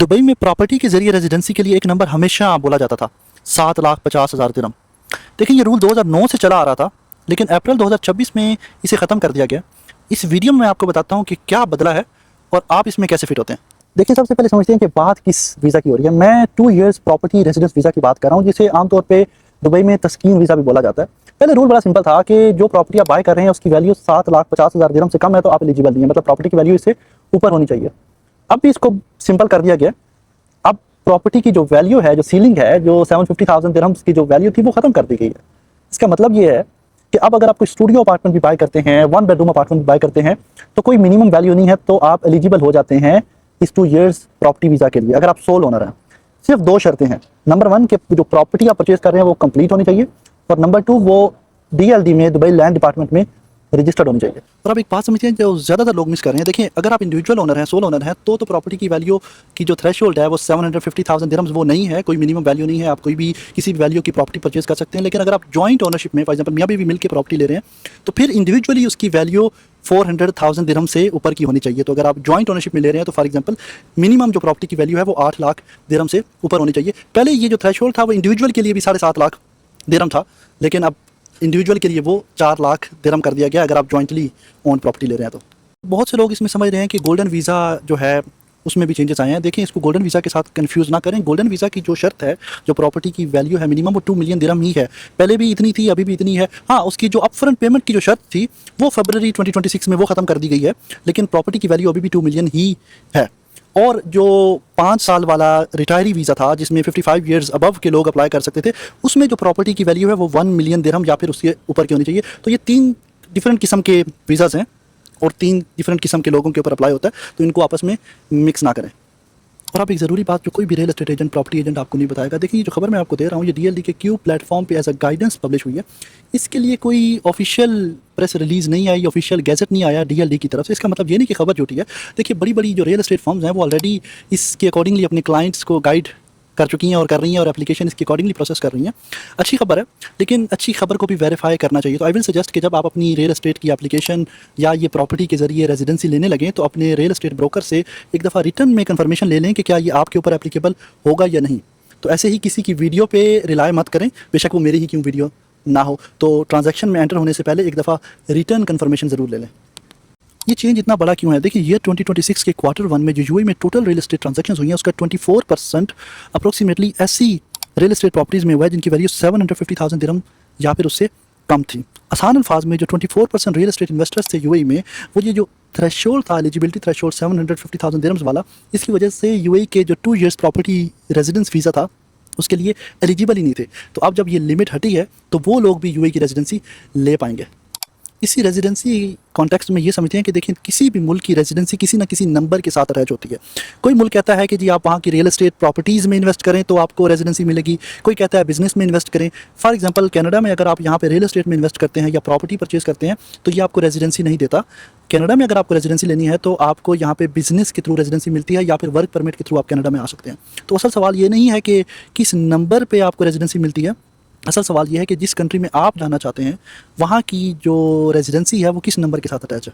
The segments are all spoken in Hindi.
दुबई में प्रॉपर्टी के जरिए रेजिडेंसी के लिए एक नंबर हमेशा बोला जाता था, 7,50,000 दिरहम। देखिए ये रूल 2009 से चला आ रहा था, लेकिन अप्रैल 2026 में इसे ख़त्म कर दिया गया। इस वीडियो में मैं आपको बताता हूँ कि क्या बदला है और आप इसमें कैसे फिट होते हैं। देखिए सबसे पहले समझते हैं कि बात किस वीज़ा की हो रही है। मैं 2 इयर्स प्रॉपर्टी रेजिडेंस वीज़ा की बात कर रहा हूँ, जिसे आमतौर पर दुबई में तस्कीन वीज़ा भी बोला जाता है। पहले रूल बड़ा सिंपल था कि जो प्रॉपर्टी आप बाय कर रहे हैं उसकी वैल्यू 7,50,000 दिरहम से कम है तो आप एलिजिबल नहीं है, मतलब प्रॉपर्टी की वैल्यू इससे ऊपर होनी चाहिए। अब भी इसको सिंपल कर दिया गया। अब प्रॉपर्टी की जो वैल्यू है, जो सीलिंग है, जो 750,000 दिरहम्स की जो वैल्यू थी वो ख़त्म कर दी गई है। इसका मतलब ये है कि अब अगर आप कोई स्टूडियो अपार्टमेंट भी बाय करते हैं, 1 बेडरूम अपार्टमेंट भी बाय करते हैं, तो कोई मिनिमम वैल्यू नहीं है, तो आप एलिजिबल हो जाते हैं इस 2 इयर्स प्रॉपर्टी वीज़ा के लिए, अगर आप सोल ओनर हैं। सिर्फ 2 शर्तें हैं। नंबर 1 कि जो प्रॉपर्टी आप परचेज कर रहे हैं वो कंप्लीट होनी चाहिए, और नंबर 2 वो DLD में, दुबई लैंड डिपार्टमेंट में रजिस्टर्ड होनी चाहिए। और अब एक बात समझिए जो ज़्यादातर लोग मिस कर रहे हैं। देखिए अगर आप इंडिविजुअल ओनर हैं, सोल ओनर हैं, तो प्रॉपर्टी की वैल्यू की जो थ्रेशोल्ड है वो 750,000 दिरहम्स वो नहीं है, कोई मिनिमम वैल्यू नहीं है। आप कोई भी किसी भी वैल्यू की प्रॉपर्टी परचेज कर सकते हैं। लेकिन अगर आप जॉइंट ओनरशिप में, फॉर एग्जांपल मियाँ बीवी मिल के प्रॉपर्टी ले रहे हैं, तो फिर इंडिविजुअली उसकी वैल्यू 400,000 दिरहम से ऊपर की होनी चाहिए। तो अगर आप जॉइंट ओनरशिप में ले रहे हैं तो फॉर एग्जांपल मिनिमम जो प्रॉपर्टी की वैल्यू है वो 8 लाख दिरहम से ऊपर होनी चाहिए। पहले ये जो थ्रेशोल्ड था वो इंडिविजुअल के लिए भी 7.5 लाख दिरहम था, लेकिन अब इंडिविजुअल के लिए वो 4 लाख दिरहम कर दिया गया अगर आप जॉइंटली ओन प्रॉपर्टी ले रहे हैं तो। बहुत से लोग इसमें समझ रहे हैं कि गोल्डन वीज़ा जो है उसमें भी चेंजेस आए हैं। देखिए इसको गोल्डन वीज़ा के साथ कंफ्यूज ना करें। गोल्डन वीज़ा की जो शर्त है, जो प्रॉपर्टी की वैल्यू है मिनिमम, वो 2 मिलियन दिरहम ही है। पहले भी इतनी थी, अभी भी इतनी है। हाँ, उसकी जो अपफ्रंट पेमेंट की जो शर्त थी वो फरवरी 2026 में वो ख़त्म कर दी गई है, लेकिन प्रॉपर्टी की वैल्यू अभी भी 2 मिलियन ही है। और जो 5 साल वाला रिटायरी वीज़ा था जिसमें 55 ईयर्स अबव के लोग अप्लाई कर सकते थे, उसमें जो प्रॉपर्टी की वैल्यू है वो 1 मिलियन दिरहम या फिर उसके ऊपर की होनी चाहिए। तो ये 3 डिफरेंट किस्म के वीज़ाज़ हैं और 3 डिफरेंट किस्म के लोगों के ऊपर अप्लाई होता है, तो इनको आपस में मिक्स ना करें। और अब एक ज़रूरी बात जो कोई भी real estate agent, property agent आपको नहीं बताएगा। देखिए ये जो खबर मैं आपको दे रहा हूँ ये DLD के क्यू प्लेटफॉर्म पे एज अ गाइडेंस पब्लिश हुई है। इसके लिए कोई ऑफिशियल प्रेस रिलीज़ नहीं आई, ऑफिशियल गैजेट नहीं आया DLD की तरफ से। इसका मतलब ये नहीं कि खबर झूठी है। देखिए बड़ी बड़ी जो रियल एस्टेट फर्म्स हैं वो ऑलरेडी इसके अकॉर्डिंगली अपने क्लाइंट्स को गाइड कर चुकी हैं और कर रही हैं, और एप्लीकेशन इसके अकॉर्डिंगली प्रोसेस कर रही हैं। अच्छी खबर है, लेकिन अच्छी खबर को भी वेरीफाई करना चाहिए। तो आई विल सजेस्ट कि जब आप अपनी रियल एस्टेट की एप्लीकेशन या ये प्रॉपर्टी के जरिए रेजिडेंसी लेने लगें तो अपने रियल एस्टेट ब्रोकर से एक दफ़ा रिटर्न में कन्फर्मेशन ले लें कि क्या ये आपके ऊपर एप्लीकेबल होगा या नहीं। तो ऐसे ही किसी की वीडियो पे रिलाय मत करें, बेशक वो मेरी ही क्यों वीडियो ना हो। तो ट्रांजैक्शन में एंटर होने से पहले एक दफ़ा रिटर्न कन्फर्मेशन ज़रूर ले लें। ये चेंज इतना बड़ा क्यों है? देखिए ईयर 2026 के Q1 में जो UAE में टोटल रियल एस्टेट ट्रांजैक्शंस हुई हैं उसका 24% अप्रोक्सीमेटली ऐसी रियल एस्टेट प्रॉपर्टीज़ में हुआ है जिनकी वैल्यू 750,000 दिरहम या फिर उससे कम थी। आसान अल्फाज में जो 24% रियल एस्टेट इन्वेस्टर्स थे UAE में, वो ये जो थ्रेशोल्ड था, एलिजिबिलिटी थ्रेशोल्ड 750,000 दिरहम्स वाला, इसकी वजह से UAE के जो 2 इयर्स प्रॉपर्टी रेजिडेंस वीज़ा था उसके लिए एलिजिबल ही नहीं थे। तो अब जब ये लिमिट हटी है तो वो लोग भी UAE की रेजिडेंसी ले पाएंगे। इसी रेजिडेंसी कॉन्टेक्स्ट में ये समझते हैं कि देखिए किसी भी मुल्क की रेजिडेंसी किसी ना किसी नंबर के साथ अटैच होती है। कोई मुल्क कहता है कि जी आप वहाँ की रियल एस्टेट प्रॉपर्टीज़ में इन्वेस्ट करें तो आपको रेजिडेंसी मिलेगी, कोई कहता है बिजनेस में इन्वेस्ट करें। फॉर एग्जांपल कनाडा में अगर आप यहाँ पे रियल एस्टेट में इन्वेस्ट करते हैं या प्रॉपर्टी परचेज करते हैं तो ये आपको रेजिडेंसी नहीं देता। कनाडा में अगर आपको रेजिडेंसी लेनी है तो आपको यहाँ पे बिजनेस के थ्रू रेजिडेंसी मिलती है या फिर वर्क परमिट के थ्रू आप कनाडा में आ सकते हैं। तो असल सवाल ये नहीं है कि किस नंबर पर आपको रेजिडेंसी मिलती है, असल सवाल ये है कि जिस कंट्री में आप जाना चाहते हैं वहाँ की जो रेजिडेंसी है वो किस नंबर के साथ अटैच है।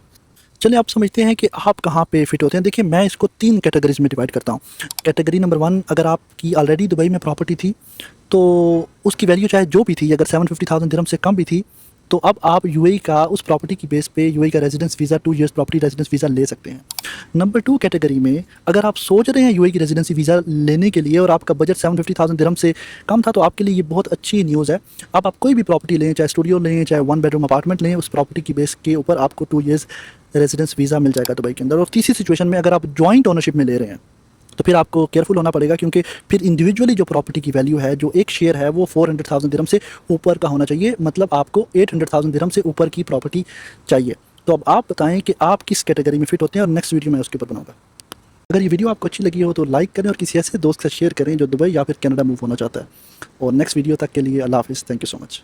चलिए आप समझते हैं कि आप कहाँ पे फिट होते हैं। देखिए मैं इसको 3 कैटेगरीज में डिवाइड करता हूँ। कैटेगरी नंबर 1, अगर आपकी ऑलरेडी दुबई में प्रॉपर्टी थी तो उसकी वैल्यू चाहे जो भी थी, अगर 750,000 दिरहम से कम भी थी, तो अब आप UAE का उस प्रॉपर्टी की बेस पे UAE का residence visa 2 years property residence visa ले सकते हैं। नंबर 2 कैटेगरी में अगर आप सोच रहे हैं UAE की रेजिडेंसी वीज़ा लेने के लिए और आपका बजट 750,000 दिरहम से कम था, तो आपके लिए ये बहुत अच्छी न्यूज़ है। अब आप कोई भी प्रॉपर्टी लें, चाहे स्टूडियो लें, चाहे 1 बेडरूम अपार्टमेंट लें, उस प्रॉपर्टी की बेस के ऊपर आपको 2 इयर्स रेजिडेंस वीज़ा मिल जाएगा दुबई के अंदर। और तीसरी सिचुएशन में अगर आप जॉइंट ओनरशिप में ले रहे हैं तो फिर आपको केयरफुल होना पड़ेगा, क्योंकि फिर इंडिविजुअली जो प्रॉपर्टी की वैल्यू है, जो एक शेयर है, वो 400,000 दिरहम से ऊपर का होना चाहिए। मतलब आपको 800,000 दिरहम से ऊपर की प्रॉपर्टी चाहिए। तो अब आप बताएं कि आप किस कैटेगरी में फिट होते हैं, और नेक्स्ट वीडियो मैं उसके ऊपर बनाऊंगा। अगर ये वीडियो आपको अच्छी लगी हो तो लाइक करें और किसी ऐसे दोस्त से शेयर करें जो दुबई या फिर कनाडा मूव होना चाहता है। और नेक्स्ट वीडियो तक के लिए अल्लाह हाफिज़। Thank you so much.